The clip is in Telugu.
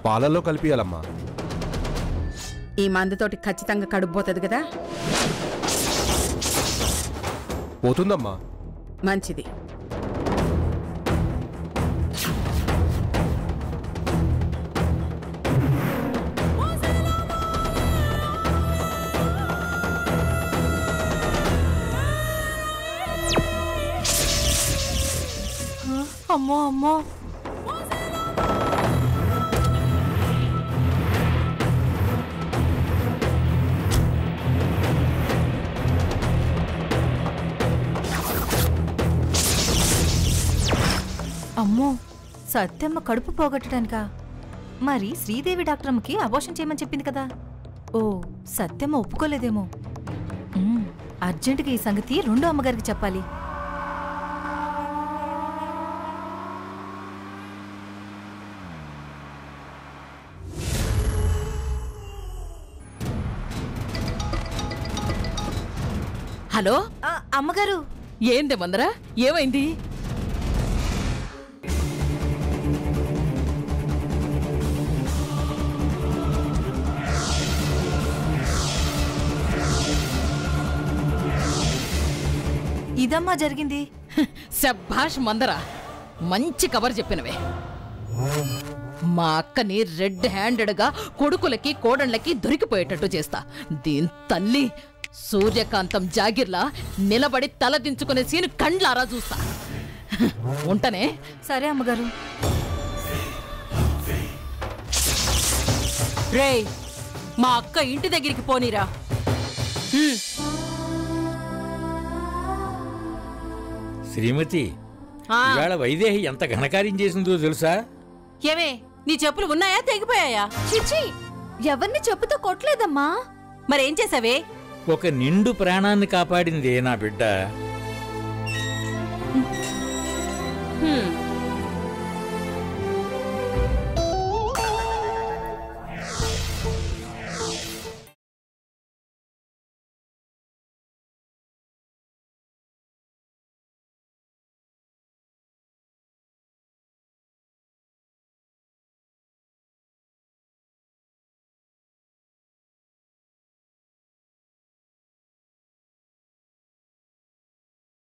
పాలల్లో కలిపియాలమ్మా. ఈ మందుతోటి ఖచ్చితంగా కడుపు పోతుంది కదా? పోతుందమ్మా. మంచిది. అమ్మో అమ్మో, అమ్మో, సత్యమ్మ కడుపు పోగొట్టడానికా? మరి శ్రీదేవి డాక్టర్కి అబోర్షన్ చేయమని చెప్పింది కదా. ఓ, సత్యమ్మ ఒప్పుకోలేదేమో. అర్జెంటుగా ఈ సంగతి రెండో అమ్మగారికి చెప్పాలి. హలో అమ్మగారు. ఏందే మందరా, ఏమైంది? ఇదమ్మా జరిగింది. శభాష్ మందరా, మంచి కవర్ చెప్పినవే. మా అక్కని రెడ్ హ్యాండెడ్గా కొడుకులకి కోడళ్ళకి దొరికిపోయేటట్టు చేస్తా. దీని తల్లి సూర్యకాంతం జాగిర్లా నిలబడి తలదించుకునే సీను కండ్లారా చూస్తా. ఉంటనే. సరే అమ్మగారు. రేయ్, మా అక్క ఇంటి దగ్గరికి పోనీరా. శ్రీమతి, ఇవాళ వైదేహి ఎంత ఘనకార్యం చేసిందో తెలుసా? ఏమే, నీ చెప్పులు ఉన్నాయా తెగిపోయాయా? చిచి, ఎవరిని చెప్పుతో కొట్టలేదమ్మా. మరేం చేసావే? ఒక నిండు ప్రాణాన్ని కాపాడింది నా బిడ్డ.